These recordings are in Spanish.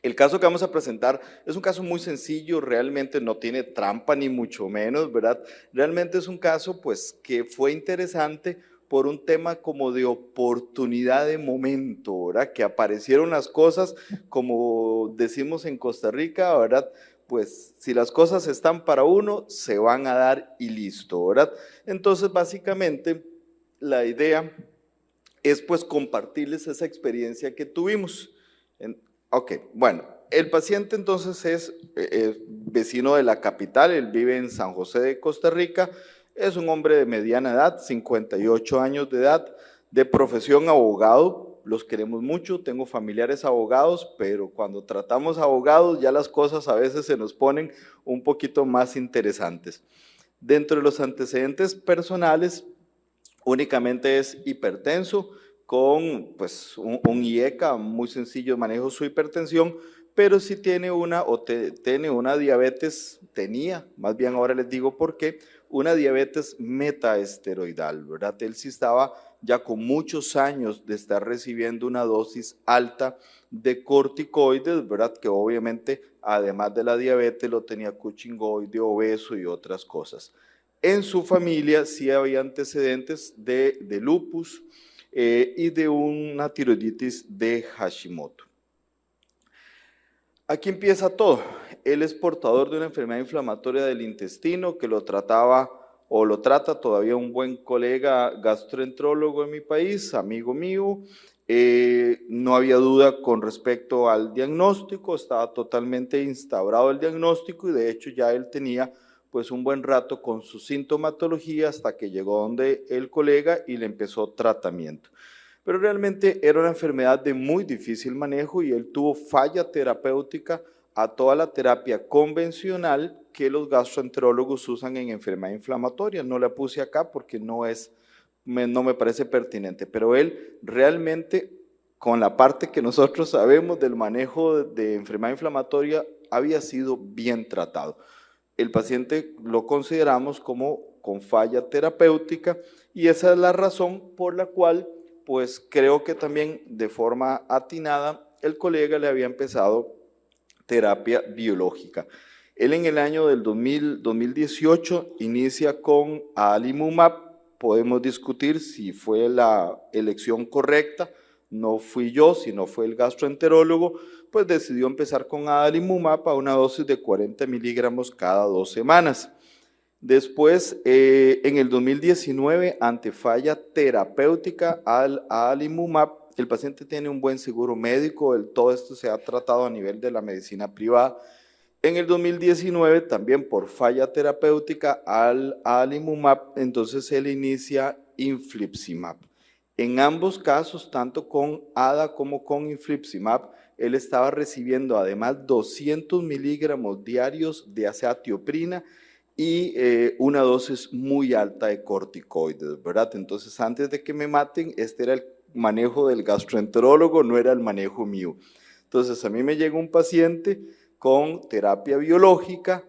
El caso que vamos a presentar es un caso muy sencillo, realmente no tiene trampa ni mucho menos, ¿verdad? Realmente es un caso pues que fue interesante por un tema como de oportunidad de momento, ¿verdad? Que aparecieron las cosas, como decimos en Costa Rica, ¿verdad? Pues si las cosas están para uno, se van a dar y listo, ¿verdad? Entonces básicamente la idea es pues compartirles esa experiencia que tuvimos. Ok, bueno, el paciente entonces es vecino de la capital, él vive en San José de Costa Rica, es un hombre de mediana edad, 58 años de edad, de profesión abogado, los queremos mucho, tengo familiares abogados, pero cuando tratamos abogados ya las cosas a veces se nos ponen un poquito más interesantes. Dentro de los antecedentes personales, únicamente es hipertenso, con pues, un IECA muy sencillo, manejo su hipertensión, pero sí tiene tiene una diabetes, tenía, más bien ahora les digo por qué, una diabetes metaesteroidal, ¿verdad? Él sí estaba ya con muchos años de estar recibiendo una dosis alta de corticoides, ¿verdad? Que obviamente, además de la diabetes, lo tenía cuchingoide, obeso y otras cosas. En su familia sí había antecedentes de lupus y de una tiroiditis de Hashimoto. Aquí empieza todo. Él es portador de una enfermedad inflamatoria del intestino que lo trataba o lo trata todavía un buen colega gastroenterólogo en mi país, amigo mío. No había duda con respecto al diagnóstico, estaba totalmente instaurado el diagnóstico y de hecho ya él tenía pues un buen rato con su sintomatología hasta que llegó donde el colega y le empezó tratamiento. Pero realmente era una enfermedad de muy difícil manejo y él tuvo falla terapéutica a toda la terapia convencional que los gastroenterólogos usan en enfermedad inflamatoria. No la puse acá porque no me parece pertinente, pero él realmente, con la parte que nosotros sabemos del manejo de enfermedad inflamatoria, había sido bien tratado. El paciente lo consideramos como con falla terapéutica y esa es la razón por la cual pues creo que también de forma atinada el colega le había empezado terapia biológica. Él en el año del 2018 inicia con adalimumab, podemos discutir si fue la elección correcta, no fui yo, sino fue el gastroenterólogo, pues decidió empezar con adalimumab a una dosis de 40 miligramos cada 2 semanas. Después, en el 2019, ante falla terapéutica al adalimumab, el paciente tiene un buen seguro médico, todo esto se ha tratado a nivel de la medicina privada. En el 2019, también por falla terapéutica al adalimumab, entonces él inicia infliximab. En ambos casos, tanto con ADA como con infliximab, él estaba recibiendo además 200 miligramos diarios de azatioprina y una dosis muy alta de corticoides, ¿verdad? Entonces, antes de que me maten, este era el manejo del gastroenterólogo, no era el manejo mío. Entonces, a mí me llega un paciente con terapia biológica,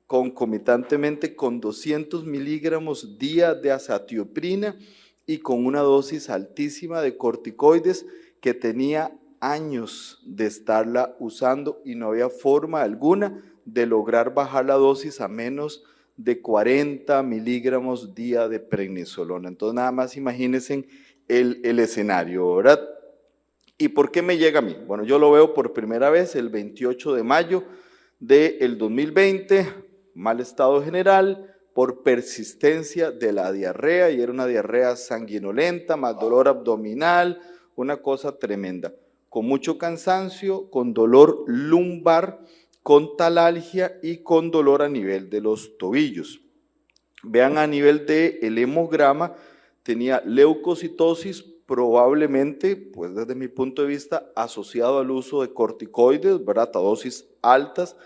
concomitantemente con 200 miligramos día de azatioprina y con una dosis altísima de corticoides que tenía años de estarla usando y no había forma alguna de lograr bajar la dosis a menos de 40 miligramos día de prednisolona. Entonces nada más imagínense el escenario, ¿verdad? ¿Y por qué me llega a mí? Bueno, yo lo veo por primera vez el 28 de mayo del 2020, mal estado general, por persistencia de la diarrea, y era una diarrea sanguinolenta, más dolor abdominal, una cosa tremenda, con mucho cansancio, con dolor lumbar, con talalgia y con dolor a nivel de los tobillos. Vean a nivel del hemograma, tenía leucocitosis, probablemente, pues desde mi punto de vista, asociado al uso de corticoides, ¿verdad? A dosis altas.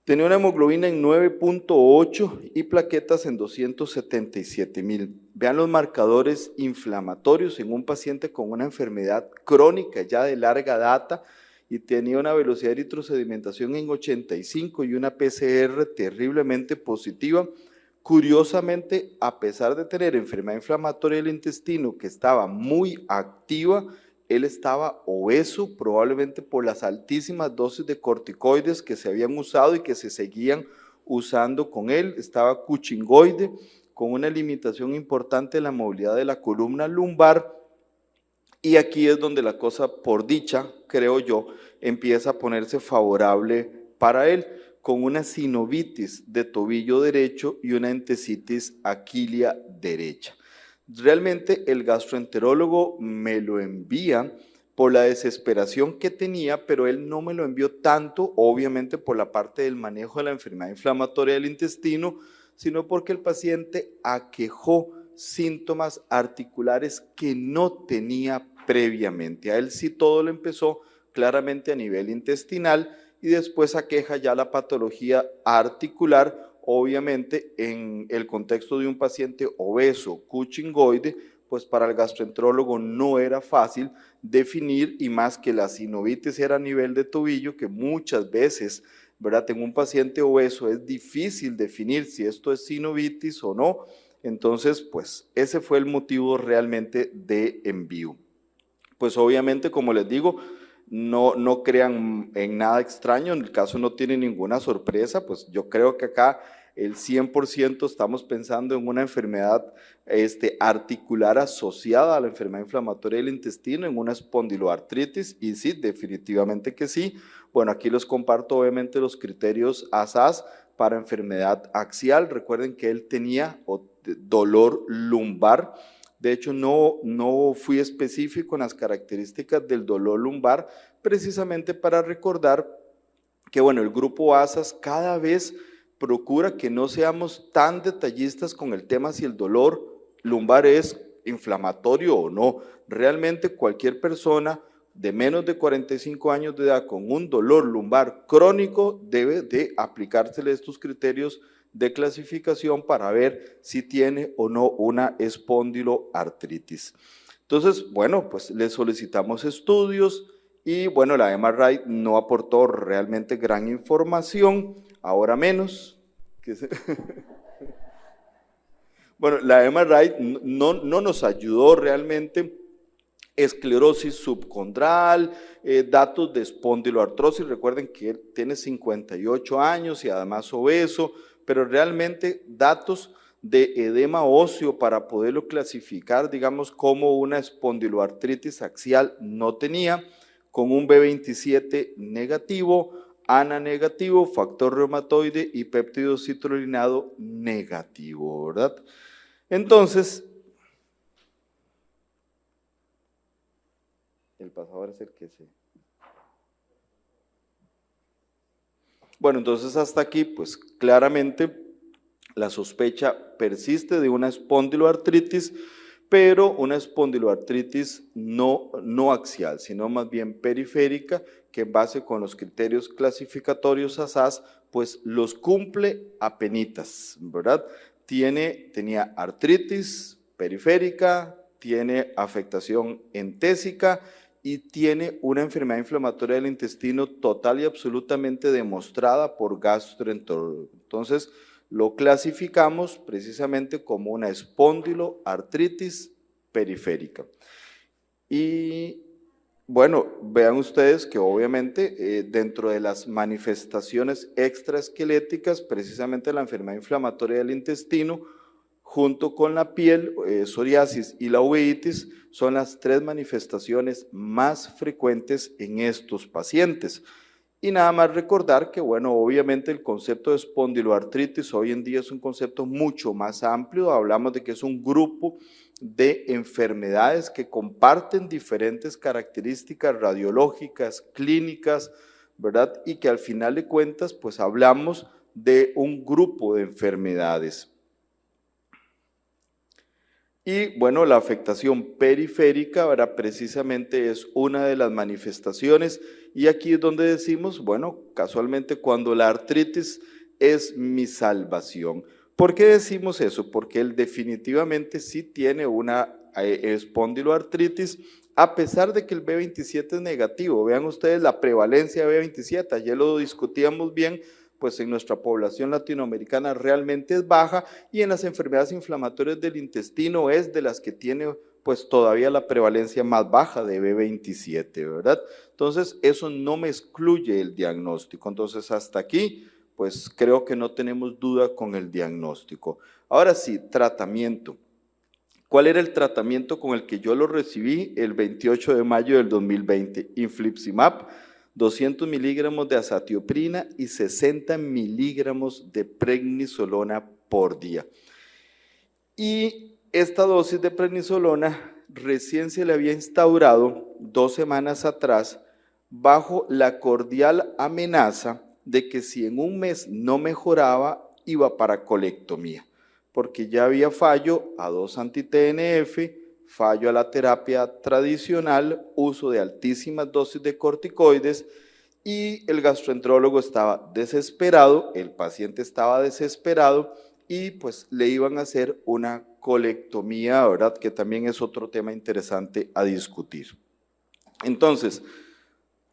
Tenía una hemoglobina en 9.8 y plaquetas en 277,000. Vean los marcadores inflamatorios en un paciente con una enfermedad crónica ya de larga data y tenía una velocidad de eritrosedimentación en 85 y una PCR terriblemente positiva. Curiosamente, a pesar de tener enfermedad inflamatoria del intestino que estaba muy activa, él estaba obeso, probablemente por las altísimas dosis de corticoides que se habían usado y que se seguían usando con él, estaba cuchingoide, con una limitación importante en la movilidad de la columna lumbar, y aquí es donde la cosa, por dicha, creo yo, empieza a ponerse favorable para él, con una sinovitis de tobillo derecho y una entesitis aquilia derecha. Realmente el gastroenterólogo me lo envía por la desesperación que tenía, pero él no me lo envió tanto, obviamente por la parte del manejo de la enfermedad inflamatoria del intestino, sino porque el paciente aquejó síntomas articulares que no tenía previamente. A él sí todo lo empezó claramente a nivel intestinal y después aqueja ya la patología articular, obviamente en el contexto de un paciente obeso, cuchingoide, pues para el gastroenterólogo no era fácil definir, y más que la sinovitis era a nivel de tobillo, que muchas veces, ¿verdad?, en un paciente obeso es difícil definir si esto es sinovitis o no. Entonces, pues ese fue el motivo realmente de envío. Pues obviamente, como les digo, no crean en nada extraño, en el caso no tiene ninguna sorpresa, pues yo creo que acá el 100% estamos pensando en una enfermedad articular asociada a la enfermedad inflamatoria del intestino, en una espondiloartritis, y sí, definitivamente que sí. Bueno, aquí les comparto obviamente los criterios ASAS para enfermedad axial. Recuerden que él tenía dolor lumbar. De hecho, no fui específico en las características del dolor lumbar, precisamente para recordar que, bueno, el grupo ASAS cada vez procura que no seamos tan detallistas con el tema si el dolor lumbar es inflamatorio o no. Realmente cualquier persona de menos de 45 años de edad con un dolor lumbar crónico debe de aplicársele estos criterios de clasificación para ver si tiene o no una espondiloartritis. Entonces, bueno, pues le solicitamos estudios y bueno, la MRI no aportó realmente gran información, ahora menos. Bueno, la MRI no nos ayudó realmente. Esclerosis subcondral, datos de espondiloartrosis, recuerden que él tiene 58 años y además obeso, pero realmente datos de edema óseo para poderlo clasificar, digamos, como una espondiloartritis axial no tenía, con un B27 negativo, ANA negativo, factor reumatoide y péptido citrullinado negativo, ¿verdad? Entonces, el pasador es el que se... Bueno, entonces hasta aquí, pues claramente la sospecha persiste de una espondiloartritis, pero una espondiloartritis no axial, sino más bien periférica, que en base con los criterios clasificatorios ASAS, pues los cumple apenitas, ¿verdad? Tenía artritis periférica, tiene afectación entésica, y tiene una enfermedad inflamatoria del intestino total y absolutamente demostrada por gastroenterólogo. Entonces, lo clasificamos precisamente como una espondiloartritis periférica. Y bueno, vean ustedes que obviamente dentro de las manifestaciones extraesqueléticas, precisamente la enfermedad inflamatoria del intestino, junto con la piel, psoriasis y la uveitis, son las tres manifestaciones más frecuentes en estos pacientes. Y nada más recordar que, bueno, obviamente el concepto de espondiloartritis hoy en día es un concepto mucho más amplio. Hablamos de que es un grupo de enfermedades que comparten diferentes características radiológicas, clínicas, ¿verdad? Y que al final de cuentas, pues hablamos de un grupo de enfermedades. Y bueno, la afectación periférica, ¿verdad?, precisamente es una de las manifestaciones, y aquí es donde decimos, bueno, casualmente cuando la artritis es mi salvación. ¿Por qué decimos eso? Porque él definitivamente sí tiene una espondiloartritis, a pesar de que el B27 es negativo. Vean ustedes la prevalencia de B27, ayer lo discutíamos bien, pues en nuestra población latinoamericana realmente es baja, y en las enfermedades inflamatorias del intestino es de las que tiene pues todavía la prevalencia más baja de B27, ¿verdad? Entonces, eso no me excluye el diagnóstico. Entonces, hasta aquí, pues creo que no tenemos duda con el diagnóstico. Ahora sí, tratamiento. ¿Cuál era el tratamiento con el que yo lo recibí el 28 de mayo del 2020? Infliximab, 200 miligramos de azatioprina y 60 miligramos de prednisolona por día. Y esta dosis de prednisolona recién se le había instaurado 2 semanas atrás bajo la cordial amenaza de que si en un mes no mejoraba, iba para colectomía, porque ya había fallo a 2 anti-TNF, fallo a la terapia tradicional, uso de altísimas dosis de corticoides, y el gastroenterólogo estaba desesperado, el paciente estaba desesperado, y pues le iban a hacer una colectomía, ¿verdad? Que también es otro tema interesante a discutir. Entonces,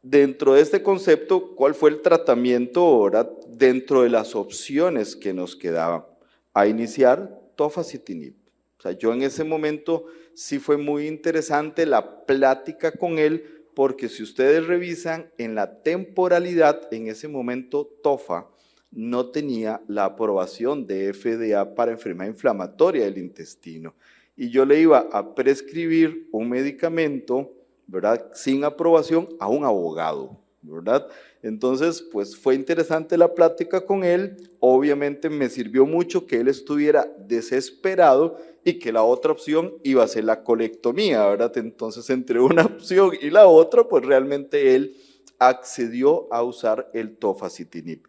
dentro de este concepto, ¿cuál fue el tratamiento, ¿verdad? Dentro de las opciones que nos quedaban? A iniciar, tofacitinib. O sea, yo en ese momento sí fue muy interesante la plática con él, porque si ustedes revisan en la temporalidad, en ese momento tofa no tenía la aprobación de FDA para enfermedad inflamatoria del intestino. Y yo le iba a prescribir un medicamento, ¿verdad?, sin aprobación a un abogado, ¿verdad? Entonces, pues fue interesante la plática con él. Obviamente me sirvió mucho que él estuviera desesperado y que la otra opción iba a ser la colectomía, ¿verdad? Entonces, entre una opción y la otra, pues realmente él accedió a usar el tofacitinib.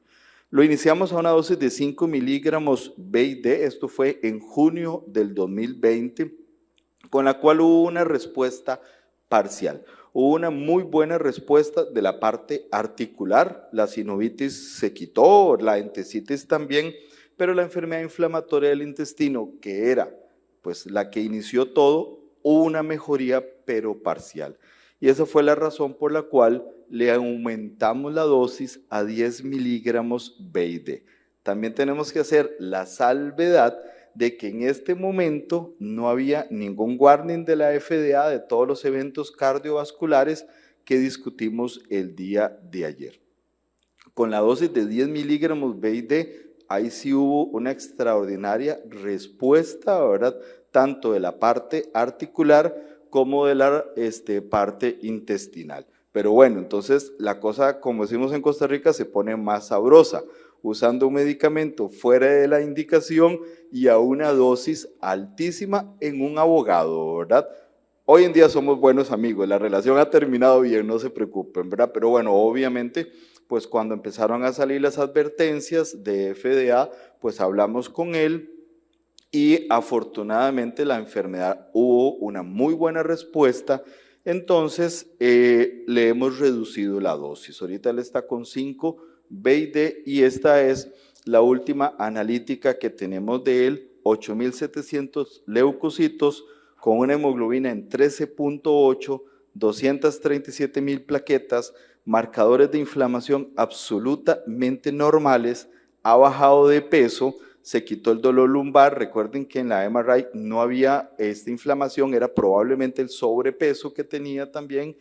Lo iniciamos a una dosis de 5 miligramos BID, esto fue en junio del 2020, con la cual hubo una respuesta parcial. Hubo una muy buena respuesta de la parte articular, la sinovitis se quitó, la entesitis también, pero la enfermedad inflamatoria del intestino, que era pues la que inició todo, hubo una mejoría pero parcial. Y esa fue la razón por la cual le aumentamos la dosis a 10 miligramos BID. También tenemos que hacer la salvedad de que en este momento no había ningún warning de la FDA de todos los eventos cardiovasculares que discutimos el día de ayer. Con la dosis de 10 miligramos BID, ahí sí hubo una extraordinaria respuesta, ¿verdad?, tanto de la parte articular como de la parte intestinal. Pero bueno, entonces la cosa, como decimos en Costa Rica, se pone más sabrosa, usando un medicamento fuera de la indicación y a una dosis altísima en un abogado, ¿verdad? Hoy en día somos buenos amigos, la relación ha terminado bien, no se preocupen, ¿verdad? Pero bueno, obviamente, pues cuando empezaron a salir las advertencias de FDA, pues hablamos con él y afortunadamente la enfermedad hubo una muy buena respuesta. Entonces le hemos reducido la dosis, ahorita él está con 5 BID y esta es la última analítica que tenemos de él, 8.700 leucocitos con una hemoglobina en 13.8, 237.000 plaquetas, marcadores de inflamación absolutamente normales, ha bajado de peso, se quitó el dolor lumbar. Recuerden que en la MRI no había esta inflamación, era probablemente el sobrepeso que tenía también.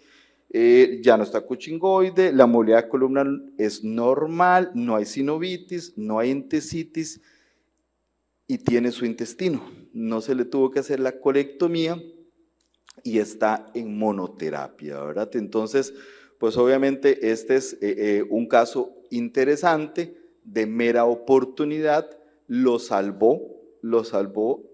Ya no está cuchingoide, la movilidad columnar es normal, no hay sinovitis, no hay entesitis y tiene su intestino. No se le tuvo que hacer la colectomía y está en monoterapia, ¿verdad? Entonces, pues obviamente este es un caso interesante de mera oportunidad. Lo salvó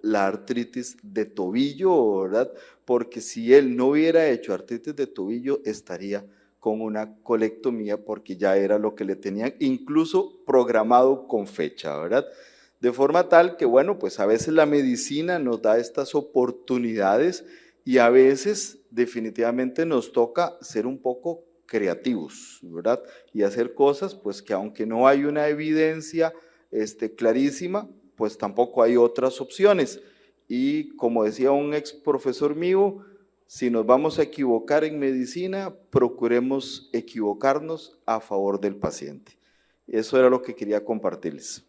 la artritis de tobillo, ¿verdad? Porque si él no hubiera hecho artritis de tobillo, estaría con una colectomía porque ya era lo que le tenían incluso programado con fecha, ¿verdad? De forma tal que, bueno, pues a veces la medicina nos da estas oportunidades y a veces definitivamente nos toca ser un poco creativos, ¿verdad? Y hacer cosas pues que aunque no hay una evidencia clarísima, pues tampoco hay otras opciones. Y como decía un ex profesor mío, si nos vamos a equivocar en medicina, procuremos equivocarnos a favor del paciente. Eso era lo que quería compartirles.